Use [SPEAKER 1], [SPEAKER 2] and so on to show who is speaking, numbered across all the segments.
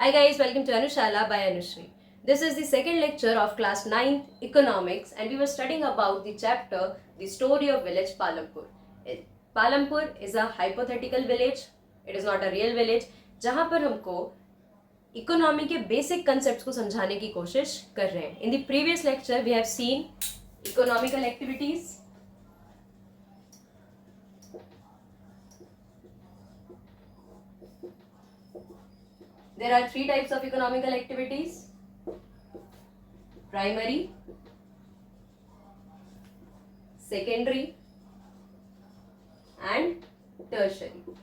[SPEAKER 1] Hi guys, welcome to Anushala by Anushri. This is the second lecture of class 9 economics and we were studying about the chapter The Story of Village Palampur. Palampur is a hypothetical village. It is not a real village. जहाँ पर हमको economy के basic concepts को समझाने की कोशिश कर रहे हैं. In the previous lecture we have seen economical activities. There are three types of economical activities: primary, secondary and tertiary.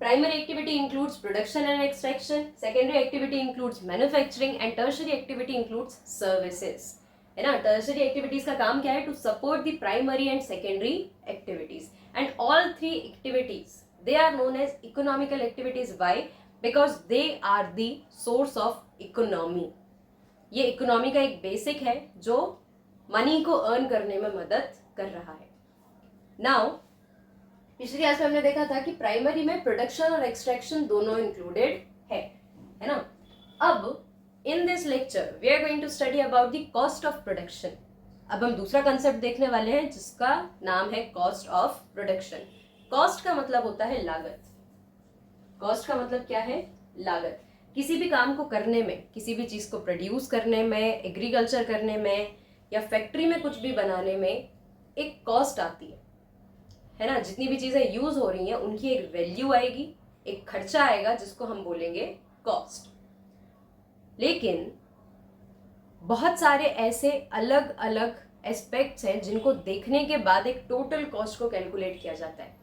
[SPEAKER 1] Primary activity includes production and extraction, secondary activity includes manufacturing and tertiary activity includes services. है ना. tertiary activities का काम क्या है? To support the primary and secondary activities, and all three activities they are known as economical activities. Why? Because they are the source of economy. ये economy का एक basic है जो मनी को अर्न करने में मदद कर रहा है. नाउ पिछली क्लास में हमने देखा था कि प्राइमरी में प्रोडक्शन और एक्सट्रैक्शन दोनों इंक्लूडेड है ना. अब in this lecture we are going to study about the cost of production. अब हम दूसरा कंसेप्ट देखने वाले हैं जिसका नाम है कॉस्ट ऑफ प्रोडक्शन. कॉस्ट का मतलब होता है लागत. कॉस्ट का मतलब क्या है? लागत. किसी भी काम को करने में, किसी भी चीज को प्रोड्यूस करने में, एग्रीकल्चर करने में या फैक्ट्री में कुछ भी बनाने में एक कॉस्ट आती है ना. जितनी भी चीजें यूज हो रही हैं उनकी एक वैल्यू आएगी, एक खर्चा आएगा जिसको हम बोलेंगे कॉस्ट. लेकिन बहुत सारे ऐसे अलग अलग एस्पेक्ट्स हैं जिनको देखने के बाद एक टोटल कॉस्ट को कैलकुलेट किया जाता है.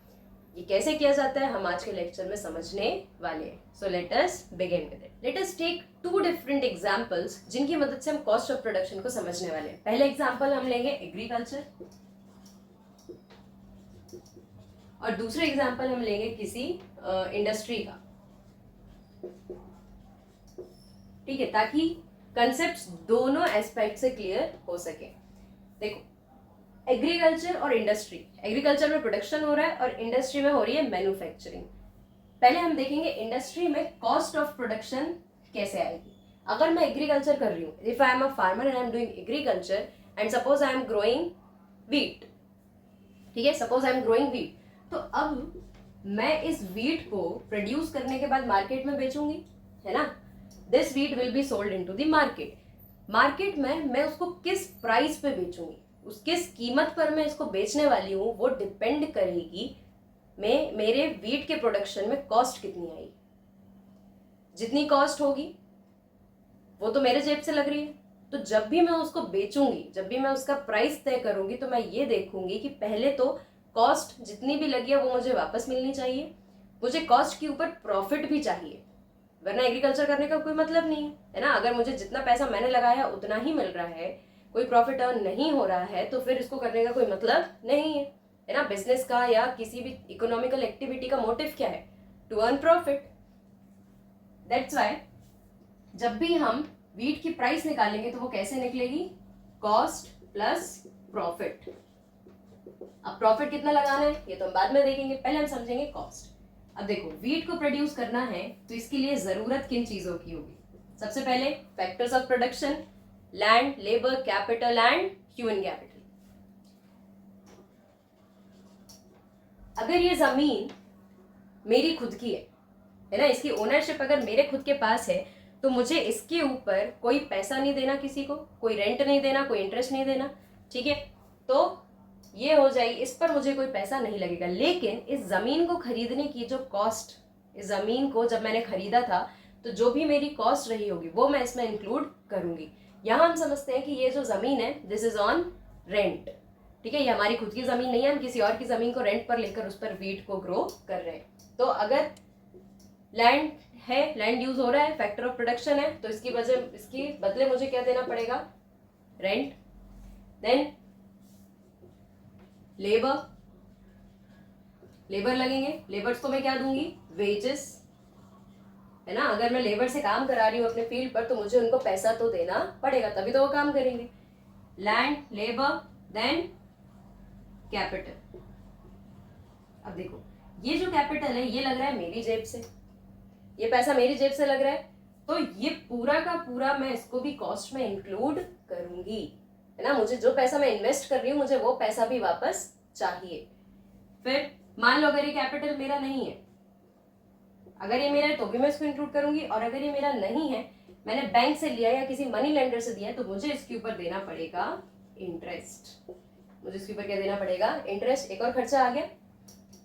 [SPEAKER 1] ये कैसे किया जाता है हम आज के लेक्चर में समझने वाले हैं. So let us begin with it. Let us take two different examples जिनकी मदद से हम कॉस्ट ऑफ प्रोडक्शन को समझने वाले हैं. पहले एग्जांपल हम लेंगे एग्रीकल्चर और दूसरे एग्जांपल हम लेंगे किसी इंडस्ट्री का. ठीक है, ताकि कंसेप्ट्स दोनों एस्पेक्ट से क्लियर हो सके. देखो, एग्रीकल्चर और इंडस्ट्री. एग्रीकल्चर में प्रोडक्शन हो रहा है और इंडस्ट्री में हो रही है मैन्युफैक्चरिंग. पहले हम देखेंगे इंडस्ट्री में कॉस्ट ऑफ प्रोडक्शन कैसे आएगी. अगर मैं एग्रीकल्चर कर रही हूँ, if I am a farmer and I am doing agriculture and suppose I am growing wheat. ठीक है, suppose I am growing wheat. तो अब मैं इस वीट को प्रोड्यूस करने के बाद मार्केट में बेचूंगी, है ना. This wheat will be sold into the market. Market में मैं उसको किस प्राइस पे बेचूंगी, उस किस कीमत पर मैं इसको बेचने वाली हूँ, वो डिपेंड करेगी मैं मेरे वीट के प्रोडक्शन में कॉस्ट कितनी आई. जितनी कॉस्ट होगी वो तो मेरे जेब से लग रही है. तो जब भी मैं उसको बेचूंगी, जब भी मैं उसका प्राइस तय करूंगी, तो मैं ये देखूंगी कि पहले तो कॉस्ट जितनी भी लगी है वो मुझे वापस मिलनी चाहिए. मुझे कॉस्ट के ऊपर प्रॉफिट भी चाहिए, वरना एग्रीकल्चर करने का कोई मतलब नहीं है ना. अगर मुझे जितना पैसा मैंने लगाया उतना ही मिल रहा है, कोई प्रॉफिट अर्न नहीं हो रहा है, तो फिर इसको करने का कोई मतलब नहीं है ना. बिजनेस का या किसी भी इकोनॉमिकल एक्टिविटी का मोटिव क्या है? To earn profit. That's why जब भी हम वीट की प्राइस निकालेंगे तो वो कैसे निकलेगी? Cost plus profit. अब प्रॉफिट कितना लगाना है ये तो हम बाद में देखेंगे, पहले हम समझेंगे कॉस्ट. अब देखो, वीट को प्रोड्यूस करना है तो इसके लिए जरूरत किन चीजों की होगी? सबसे पहले factors of production: land, labour, capital and human capital. अगर ये जमीन मेरी खुद की है ना, इसकी ओनरशिप अगर मेरे खुद के पास है, तो मुझे इसके ऊपर कोई पैसा नहीं देना, किसी को कोई रेंट नहीं देना, कोई इंटरेस्ट नहीं देना. ठीक है, तो ये हो जाएगी, इस पर मुझे कोई पैसा नहीं लगेगा. लेकिन इस जमीन को खरीदने की जो कॉस्ट, इस जमीन को जब मैंने खरीदा था तो जो भी मेरी कॉस्ट रही होगी वो मैं इसमें इंक्लूड करूंगी. यहां हम समझते हैं कि ये जो जमीन है दिस इज ऑन रेंट. ठीक है, ये हमारी खुद की जमीन नहीं है, हम किसी और की जमीन को रेंट पर लेकर उस पर वीट को ग्रो कर रहे हैं. तो अगर लैंड है, लैंड यूज हो रहा है, फैक्टर ऑफ प्रोडक्शन है, तो इसकी बदले मुझे क्या देना पड़ेगा? रेंट. देन लेबर, लेबर लगेंगे. लेबर्स को मैं क्या दूंगी? वेजेस, है ना. अगर मैं लेबर से काम करा रही हूँ अपने फील्ड पर तो मुझे उनको पैसा तो देना पड़ेगा, तभी तो वो काम करेंगे. Land, labour, then capital. अब देखो, ये जो कैपिटल है ये लग रहा है मेरी जेब से, ये पैसा मेरी जेब से लग रहा है, तो ये पूरा का पूरा मैं इसको भी कॉस्ट में इंक्लूड करूंगी, है ना। मुझे जो पैसा मैं इन्वेस्ट कर रही हूँ मुझे वो पैसा भी वापस चाहिए। फिर मान लो अगर ये कैपिटल मेरा नहीं है, अगर ये मेरा है तो भी मैं इसको इंक्लूड करूंगी, और अगर ये मेरा नहीं है, मैंने बैंक से लिया या किसी मनी लेंडर से दिया है, तो मुझे इसके ऊपर देना पड़ेगा इंटरेस्ट। मुझे इसके ऊपर क्या देना पड़ेगा? इंटरेस्ट। एक और खर्चा आ गया।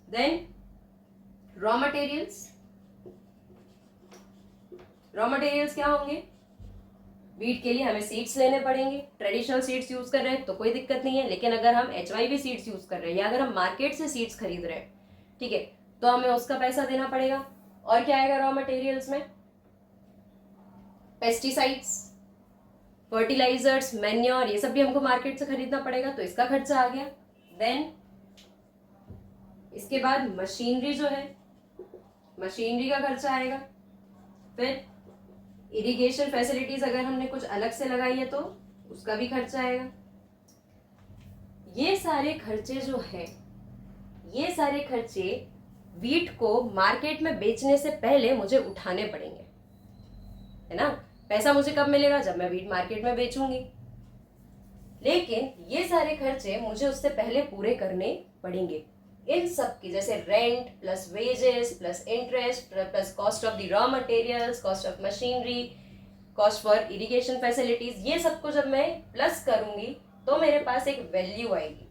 [SPEAKER 1] Then raw materials. Raw materials क्या होंगे? वीट के लिए हमें सीड्स लेने पड़ेंगे। ट्रेडिशनल सीड्स यूज कर रहे हैं तो कोई दिक्कत नहीं है, लेकिन अगर हम HYV सीड्स यूज कर रहे हैं या अगर हम मार्केट से सीड्स खरीद रहे हैं, ठीक है, तो हमें उसका पैसा देना पड़ेगा। और क्या आएगा रॉ मटेरियल्स में? पेस्टिसाइड्स, फर्टिलाइजर्स, मैन्योर, ये सब भी हमको मार्केट से खरीदना पड़ेगा, तो इसका खर्चा आ गया। देन इसके बाद मशीनरी जो है, मशीनरी का खर्चा आएगा। फिर इरिगेशन फैसिलिटीज अगर हमने कुछ अलग से लगाई है तो उसका भी खर्चा आएगा। ये सारे खर्चे जो है, ये सारे खर्चे वीट को मार्केट में बेचने से पहले मुझे उठाने पड़ेंगे, है ना। पैसा मुझे कब मिलेगा? जब मैं वीट मार्केट में बेचूंगी। लेकिन ये सारे खर्चे मुझे उससे पहले पूरे करने पड़ेंगे। इन सब की, जैसे rent plus wages plus interest plus cost of the raw materials, cost of machinery, cost for irrigation facilities, ये सबको जब मैं प्लस करूंगी तो मेरे पास एक वैल्यू आएगी,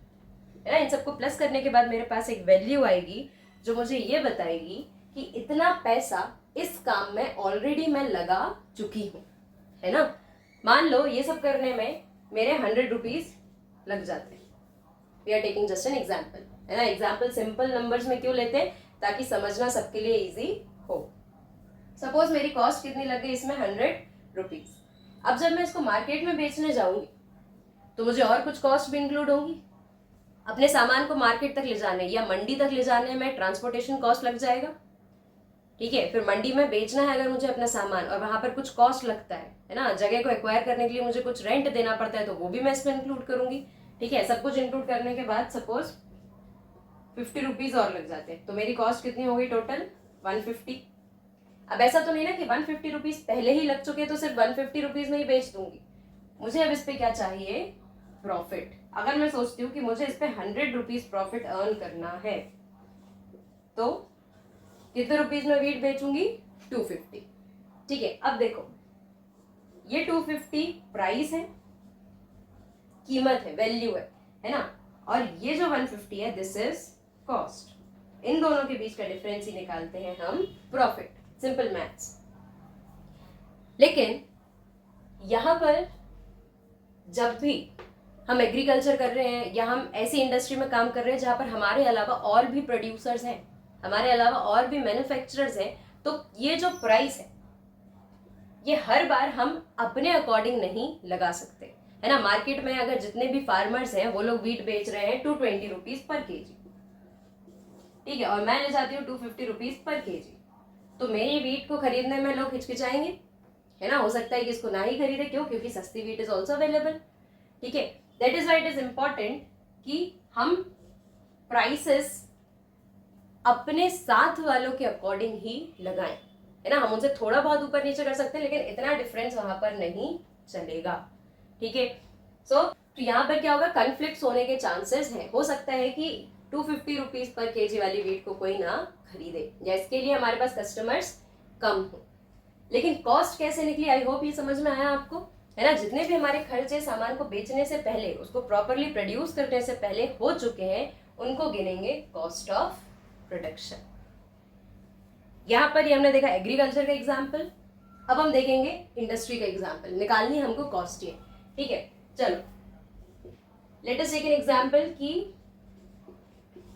[SPEAKER 1] है ना। इन सबको प्लस करने के बाद मेरे पास एक वैल्यू आएगी जो मुझे ये बताएगी कि इतना पैसा इस काम में ऑलरेडी मैं लगा चुकी हूँ, है ना। मान लो ये सब करने में मेरे 100 रुपीज लग जाते हैं। We are taking just an example, है ना। एग्जाम्पल सिंपल नंबर्स में क्यों लेते हैं? ताकि समझना सबके लिए इजी हो। सपोज मेरी कॉस्ट कितनी लग गई इसमें? 100 रुपीज। अब जब मैं इसको मार्केट में बेचने जाऊंगी तो मुझे और कुछ कॉस्ट भी इंक्लूड होंगी। अपने सामान को मार्केट तक ले जाने या मंडी तक ले जाने में ट्रांसपोर्टेशन कॉस्ट लग जाएगा, ठीक है। फिर मंडी में बेचना है अगर मुझे अपना सामान, और वहां पर कुछ कॉस्ट लगता है ना। जगह को एक्वायर करने के लिए मुझे कुछ रेंट देना पड़ता है, तो वो भी मैं इसमें इंक्लूड करूंगी, ठीक है। सब कुछ इंक्लूड करने के बाद सपोज 50 रुपीज और लग जाते हैं, तो मेरी कॉस्ट कितनी हो गई टोटल? 150। अब ऐसा तो नहीं ना कि 150 रुपीज पहले ही लग चुके तो सिर्फ 150 रुपीज में ही बेच दूंगी। मुझे अब इस पे क्या चाहिए? प्रॉफिट। अगर मैं सोचती हूँ कि मुझे इस पे 100 रुपीज प्रॉफिट अर्न करना है, तो कितने रुपीज में वीट बेचूंगी? 250, ठीक है। अब देखो, ये 250 प्राइस है, कीमत है, वैल्यू है ना। और ये जो 150 है, दिस इज कॉस्ट। इन दोनों के बीच का डिफरेंस ही निकालते हैं हम प्रॉफिट। Simple maths. लेकिन यहां पर जब भी हम एग्रीकल्चर कर रहे हैं या हम ऐसी इंडस्ट्री में काम कर रहे हैं जहां पर हमारे अलावा और भी प्रोड्यूसर्स हैं, हमारे अलावा और भी मैन्युफैक्चरर्स हैं, तो ये जो प्राइस है ये हर बार हम अपने अकॉर्डिंग नहीं लगा सकते, है ना। मार्केट में अगर जितने भी फार्मर्स हैं वो लोग वीट बेच रहे हैं 220 रुपीज पर केजी, ठीक है, और मैं ले जाती हूँ 250 रुपीज पर केजी, तो मेरी वीट को खरीदने में लोग हिचकिचाएंगे, है ना। हो सकता है कि इसको ना ही खरीदे, क्यों? क्योंकि सस्ती वीट इज ऑल्सो अवेलेबल, ठीक है। That is why it is important कि हम प्राइसेस अपने साथ वालों के अकॉर्डिंग ही लगाएं, है ना। हम उनसे थोड़ा बहुत ऊपर नीचे कर सकते हैं, लेकिन इतना डिफरेंस वहां पर नहीं चलेगा, ठीक है। तो यहाँ पर क्या होगा? कॉन्फ्लिक्ट्स होने के चांसेस हैं। हो सकता है कि 250 रुपीज पर केजी वाली वीट को कोई ना खरीदे, या इसके लिए हमारे पास कस्टमर्स कम हो। लेकिन कॉस्ट कैसे निकली? आई होप ये समझ में आया आपको, है ना। जितने भी हमारे खर्चे सामान को बेचने से पहले, उसको प्रॉपरली प्रोड्यूस करने से पहले हो चुके हैं, उनको गिनेंगे कॉस्ट ऑफ प्रोडक्शन। यहां पर ये हमने देखा एग्रीकल्चर का एग्जाम्पल। अब हम देखेंगे इंडस्ट्री का एग्जाम्पल। निकालनी हमको कॉस्ट ही, ठीक है। चलो let us take an example कि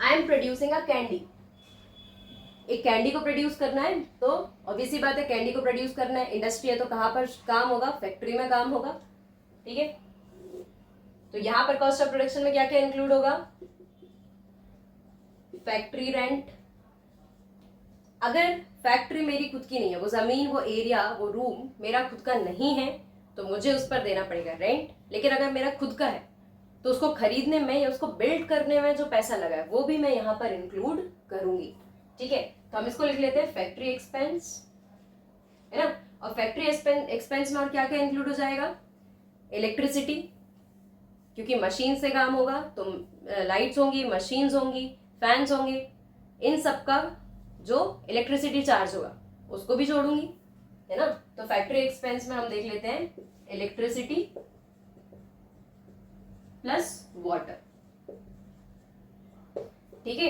[SPEAKER 1] I am producing a candy. एक कैंडी को प्रोड्यूस करना है, तो ऑब्वियसली बात है कैंडी को प्रोड्यूस करना है, इंडस्ट्री है तो कहां पर काम होगा? फैक्ट्री में काम होगा, ठीक है। तो यहां पर कॉस्ट ऑफ प्रोडक्शन में क्या क्या इंक्लूड होगा? Factory rent. अगर फैक्ट्री मेरी खुद की नहीं है, वो जमीन, वो एरिया, वो रूम मेरा खुद का नहीं है, तो मुझे उस पर देना पड़ेगा रेंट। लेकिन अगर मेरा खुद का है तो उसको खरीदने में या उसको बिल्ड करने में जो पैसा लगा है वो भी मैं यहाँ पर इंक्लूड करूंगी, ठीक है, तो हम इसको लिख लेते हैं फैक्ट्री एक्सपेंस, है ना। और फैक्ट्री एक्सपेंस में और क्या क्या इंक्लूड हो जाएगा, इलेक्ट्रिसिटी, क्योंकि मशीन से काम होगा तो लाइट्स होंगी, मशीन्स होंगी, फैंस होंगे, इन सब का जो इलेक्ट्रिसिटी चार्ज होगा उसको भी जोड़ूंगी, है ना। तो फैक्ट्री एक्सपेंस में हम देख लेते हैं इलेक्ट्रिसिटी प्लस वाटर, ठीक है।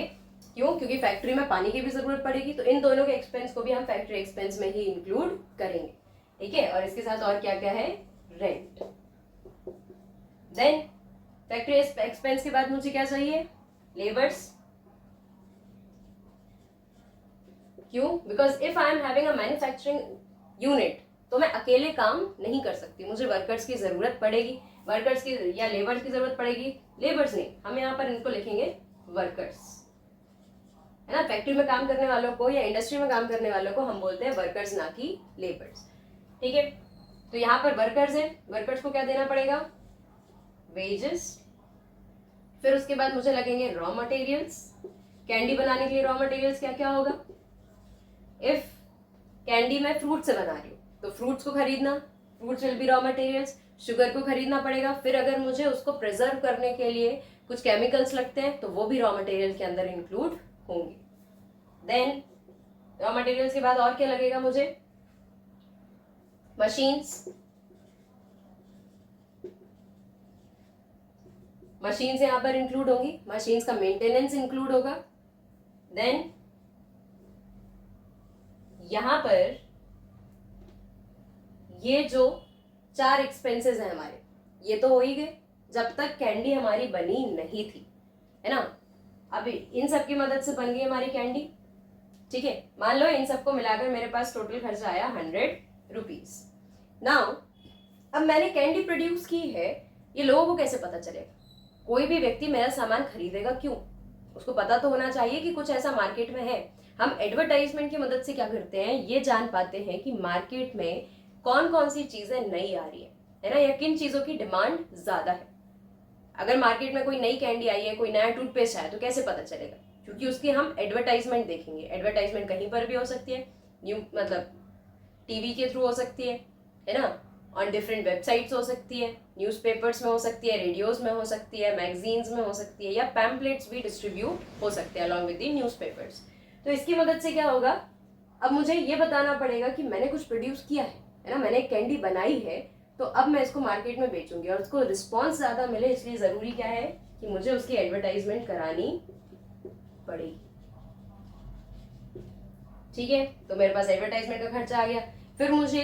[SPEAKER 1] क्यों, क्योंकि फैक्ट्री में पानी की भी जरूरत पड़ेगी, तो इन दोनों के एक्सपेंस को भी हम फैक्ट्री एक्सपेंस में ही इंक्लूड करेंगे, ठीक है। और इसके साथ और क्या क्या है, रेंट। देन फैक्ट्री एक्सपेंस के बाद मुझे क्या चाहिए, लेबर्स। क्यों, because if I am having a manufacturing unit तो मैं अकेले काम नहीं कर सकती, मुझे वर्कर्स की जरूरत पड़ेगी, वर्कर्स की या लेबर्स की जरूरत पड़ेगी, लेबर्स नहीं, हम यहाँ पर इनको लिखेंगे वर्कर्स, है ना। फैक्ट्री में काम करने वालों को या इंडस्ट्री में काम करने वालों को हम बोलते हैं वर्कर्स, ना कि लेबर्स, ठीक है। तो यहाँ पर वर्कर्स है, वर्कर्स को क्या देना पड़ेगा, वेजेस। फिर उसके बाद मुझे लगेंगे रॉ मटेरियल्स, कैंडी बनाने के लिए रॉ मटेरियल्स क्या क्या होगा, इफ कैंडी मैं फ्रूट से बना रही हूँ तो फ्रूट्स को खरीदना, fruits will be raw materials, sugar को खरीदना पड़ेगा, फिर अगर मुझे उसको प्रिजर्व करने के लिए कुछ केमिकल्स लगते हैं तो वो भी रॉ मटेरियल के अंदर इंक्लूड होंगे। देन रॉ मटेरियल्स के बाद और क्या लगेगा मुझे, मशीन्स, मशीन्स यहां पर इंक्लूड होंगी, मशीन्स का मेंटेनेंस इंक्लूड होगा। देन यहां पर ये जो 4 एक्सपेंसेस हैं हमारे, ये तो हो ही गए जब तक कैंडी हमारी बनी नहीं थी, है ना। अभी इन सब की मदद से बन गई हमारी कैंडी, ठीक है। मान लो इन सबको मिलाकर मेरे पास टोटल खर्चा आया 100 रुपीज। नाउ अब मैंने कैंडी प्रोड्यूस की है, ये लोगों को कैसे पता चलेगा, कोई भी व्यक्ति मेरा सामान खरीदेगा क्यों, उसको पता तो होना चाहिए कि कुछ ऐसा मार्केट में है। हम एडवर्टाइजमेंट की मदद से क्या करते हैं, ये जान पाते हैं कि मार्केट में कौन कौन सी चीजें नई आ रही है ना, या किन चीजों की डिमांड ज्यादा है। अगर मार्केट में कोई नई कैंडी आई है, कोई नया टूथपेस्ट आया, तो कैसे पता चलेगा, क्योंकि उसकी हम एडवर्टाइजमेंट देखेंगे। एडवर्टाइजमेंट कहीं पर भी हो सकती है, मतलब टीवी के थ्रू हो सकती है ना, ऑन डिफरेंट वेबसाइट्स हो सकती है, न्यूज़पेपर्स में हो सकती है, रेडियोज में हो सकती है, मैगजीन्स में हो सकती है, या पैम्पलेट्स भी डिस्ट्रीब्यूट हो सकते हैं अलॉन्ग विद द न्यूज़पेपर्स। तो इसकी मदद से क्या होगा, अब मुझे ये बताना पड़ेगा कि मैंने कुछ प्रोड्यूस किया है ना, मैंने एक कैंडी बनाई है, तो अब मैं इसको मार्केट में बेचूंगी और उसको रिस्पॉन्स ज्यादा मिले, इसलिए जरूरी क्या है कि मुझे उसकी एडवर्टाइजमेंट करानी पड़ेगी, ठीक है। तो मेरे पास एडवर्टाइजमेंट का खर्चा आ गया। फिर मुझे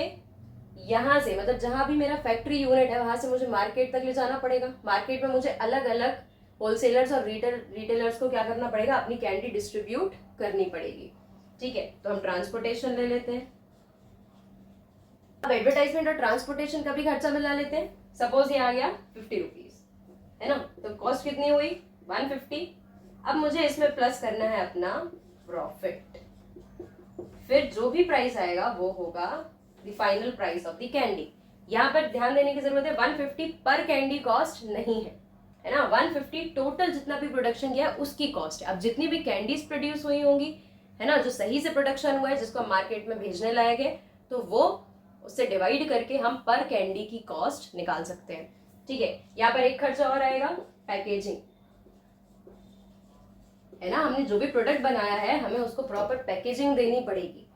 [SPEAKER 1] यहाँ से, मतलब जहां भी मेरा फैक्ट्री यूनिट है वहां से मुझे मार्केट तक ले जाना पड़ेगा। मार्केट में मुझे अलग अलग होलसेलर्स और रिटेलर्स को क्या करना पड़ेगा, अपनी कैंडी डिस्ट्रीब्यूट करनी पड़ेगी, ठीक है। तो हम ट्रांसपोर्टेशन ले लेते हैं। अब एडवर्टाइजमेंट और ट्रांसपोर्टेशन का भी खर्चा मिला लेते हैं। सपोज ये आ गया 50 रुपीज, है ना, तो कॉस्ट कितनी हुई 150। अब मुझे इसमें प्लस करना है अपना प्रॉफिट, फिर जो भी प्राइस आएगा वो होगा the final price of the candy. यहाँ पर ध्यान देने की जरूरत है 150 पर कैंडी कॉस्ट नहीं है ना, 150 टोटल जितना भी प्रोडक्शन किया उसकी कॉस्ट है। अब जितनी भी कैंडीज प्रोड्यूस हुई होंगी, है ना, जो सही से प्रोडक्शन हुआ है, जिसको हम मार्केट में भेजने लायक है, तो वो उससे डिवाइड करके हम पर कैंडी की कॉस्ट निकाल सकते हैं, ठीक है। यहाँ पर एक खर्चा और आएगा, पैकेजिंग, है ना, हमने जो भी प्रोडक्ट बनाया है हमें उसको प्रॉपर पैकेजिंग देनी पड़ेगी,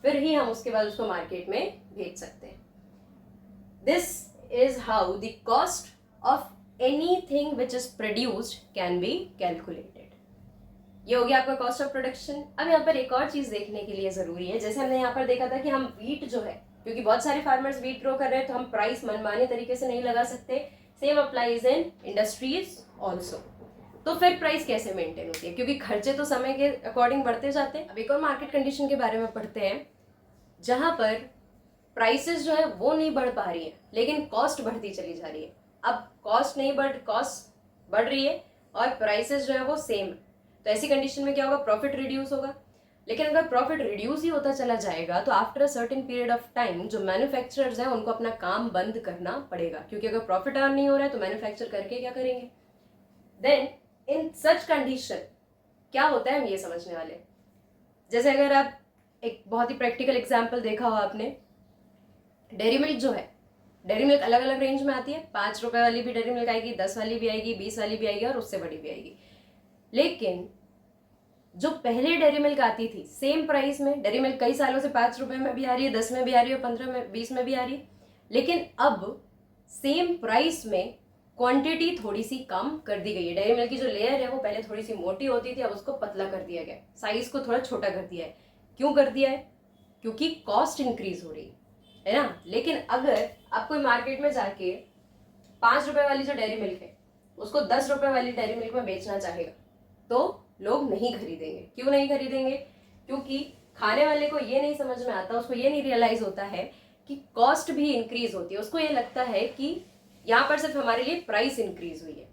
[SPEAKER 1] फिर ही हम उसके बाद उसको मार्केट में भेज सकते हैं। This is how the cost of anything which is produced can be calculated. ये हो गया आपका कॉस्ट ऑफ प्रोडक्शन। अब यहाँ पर एक और चीज देखने के लिए जरूरी है, जैसे हमने यहाँ पर देखा था कि हम वीट जो है, क्योंकि बहुत सारे फार्मर्स वीट ग्रो कर रहे हैं तो हम प्राइस मनमाने तरीके से नहीं लगा सकते। सेम अप्लाइज इन इंडस्ट्रीज ऑल्सो। तो फिर प्राइस कैसे मेंटेन होती है, क्योंकि खर्चे तो समय के अकॉर्डिंग बढ़ते जाते हैं। अब एक और मार्केट कंडीशन के बारे में पढ़ते हैं, जहां पर प्राइसेस जो है वो नहीं बढ़ पा रही है लेकिन कॉस्ट बढ़ती चली जा रही है। अब कॉस्ट बढ़ रही है और प्राइसेस जो है वो सेम है, तो ऐसी कंडीशन में क्या होगा, प्रॉफिट रिड्यूस होगा। लेकिन अगर प्रॉफिट रिड्यूस ही होता चला जाएगा तो after a certain period of time जो मैन्युफैक्चरर्स हैं उनको अपना काम बंद करना पड़ेगा, क्योंकि अगर प्रॉफिट अर्न नहीं हो रहा है तो मैन्युफैक्चर करके क्या करेंगे। देन इन सच कंडीशन क्या होता है, हम ये समझने वाले। जैसे अगर आप एक बहुत ही प्रैक्टिकल एग्जाम्पल देखा हो आपने, डेयरी मिल्क जो है, डेयरी मिल्क अलग अलग रेंज में आती है, 5 रुपए वाली भी डेयरी मिल्क आएगी, 10 वाली भी आएगी, 20 वाली भी आएगी और उससे बड़ी भी आएगी। लेकिन जो पहले डेयरी मिल्क आती थी सेम प्राइस में, डेयरी मिल्क कई सालों से 5 रुपए में भी आ रही है, 10 में भी आ रही है, 15 में, 20 में भी आ रही है, लेकिन अब सेम प्राइस में क्वांटिटी थोड़ी सी कम कर दी गई है। डेयरी मिल्क की जो लेयर है वो पहले थोड़ी सी मोटी होती थी, अब उसको पतला कर दिया गया, साइज को थोड़ा छोटा कर दिया है। क्यों कर दिया है? क्योंकि कॉस्ट इंक्रीज हो रही है ना। लेकिन अगर आप कोई मार्केट में जाके 5 रुपए वाली जो डेयरी मिल्क है उसको 10 रुपए वाली डेयरी मिल्क में बेचना चाहेगा तो लोग नहीं खरीदेंगे। क्यों नहीं खरीदेंगे? क्योंकि खाने वाले को ये नहीं समझ में आता, उसको ये नहीं रियलाइज होता है कि कॉस्ट भी इंक्रीज होती है। उसको ये लगता है कि यहाँ पर सिर्फ हमारे लिए प्राइस इंक्रीज हुई है,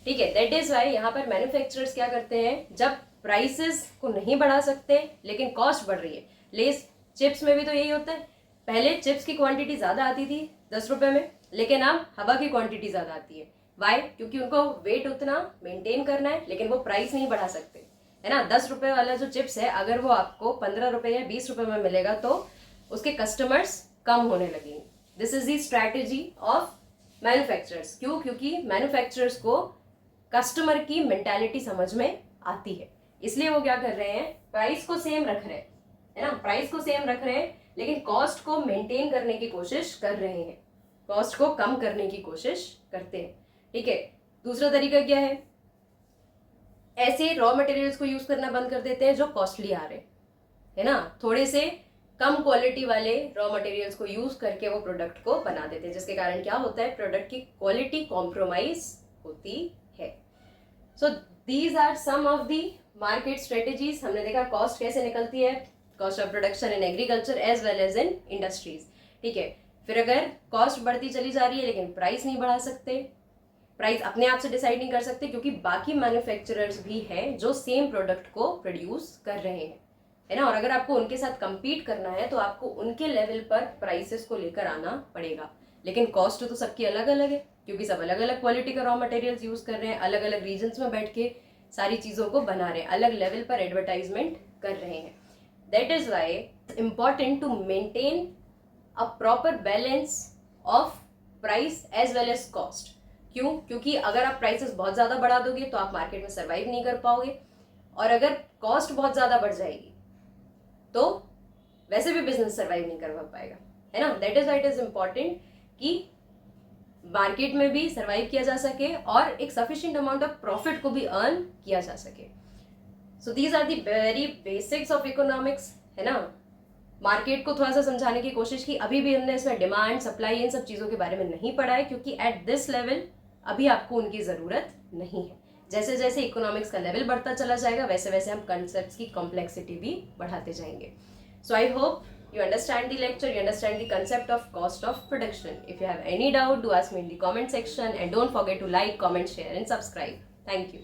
[SPEAKER 1] ठीक है। दैट इज वाई यहाँ पर मैन्युफैक्चरर्स क्या करते हैं, जब प्राइसेस को नहीं बढ़ा सकते लेकिन कॉस्ट बढ़ रही है, लेस चिप्स में भी तो यही होता है। पहले चिप्स की क्वांटिटी ज्यादा आती थी 10 रुपए में, लेकिन अब हवा की क्वांटिटी ज्यादा आती है। वाई? क्योंकि उनको वेट उतना मेंटेन करना है, लेकिन वो प्राइस नहीं बढ़ा सकते, है ना। 10 रुपए वाला जो चिप्स है अगर वो आपको 15 रुपए या 20 रुपए में मिलेगा तो उसके कस्टमर्स कम होने लगेंगे। This is the strategy of manufacturers. क्यों? क्योंकि मैन्युफैक्चरर्स को कस्टमर की मेंटालिटी समझ में आती है, इसलिए वो क्या कर रहे हैं, प्राइस को सेम रख रहे हैं, है ना, प्राइस को सेम रख रहे हैं, लेकिन कॉस्ट को मेंटेन करने की कोशिश कर रहे हैं, कॉस्ट को कम करने की कोशिश करते हैं, ठीक है। दूसरा तरीका क्या है, ऐसे रॉ मटेरियल्स को यूज करना बंद कर देते हैं जो कॉस्टली आ रहे हैं, है ना। थोड़े से कम क्वालिटी वाले रॉ मटेरियल्स को यूज करके वो प्रोडक्ट को बना देते हैं, जिसके कारण क्या होता है, प्रोडक्ट की क्वालिटी कॉम्प्रोमाइज होती है। So these are some of the market strategies. हमने देखा कॉस्ट कैसे निकलती है, cost of production in agriculture as well as in industries, ठीक है। फिर अगर कॉस्ट बढ़ती चली जा रही है लेकिन प्राइस नहीं बढ़ा सकते, प्राइस अपने आप से डिसाइड नहीं कर सकते, क्योंकि बाकी मैन्युफैक्चरर्स भी हैं जो सेम प्रोडक्ट को प्रोड्यूस कर रहे हैं, है ना। और अगर आपको उनके साथ compete करना है तो आपको उनके लेवल पर प्राइसेस को लेकर आना पड़ेगा, लेकिन कॉस्ट तो सबकी अलग अलग है, क्योंकि सब अलग अलग क्वालिटी का रॉ मटेरियल्स यूज कर रहे हैं, अलग अलग रीजन्स में बैठ के सारी चीजों को बना रहे हैं, अलग लेवल पर एडवर्टाइजमेंट कर रहे हैं। That is why it's important to maintain a proper balance of price as well as cost. क्यों? क्योंकि अगर आप प्राइसेस बहुत ज्यादा बढ़ा दोगे तो आप मार्केट में सर्वाइव नहीं कर पाओगे, और अगर कॉस्ट बहुत ज्यादा बढ़ जाएगी तो वैसे भी बिजनेस सर्वाइव नहीं कर पाएगा, है ना। That is why it is important कि मार्केट में भी सर्वाइव किया जा सके और एक सफिशिएंट अमाउंट ऑफ प्रॉफिट को भी अर्न किया जा सके। So these are the very basics of economics, है ना। मार्केट को थोड़ा सा समझाने की कोशिश की, अभी भी हमने इसमें डिमांड, सप्लाई, इन सब चीजों के बारे में नहीं पढ़ा है, क्योंकि एट दिस लेवल अभी आपको उनकी जरूरत नहीं है। जैसे जैसे इकोनॉमिक्स का लेवल बढ़ता चला जाएगा वैसे वैसे हम कंसेप्ट्स की कॉम्प्लेक्सिटी भी बढ़ाते जाएंगे। So I hope you understand the lecture, you understand the concept of cost of production. If you have any doubt, do ask me in the comment section, and don't forget to like, comment, share and subscribe. Thank you.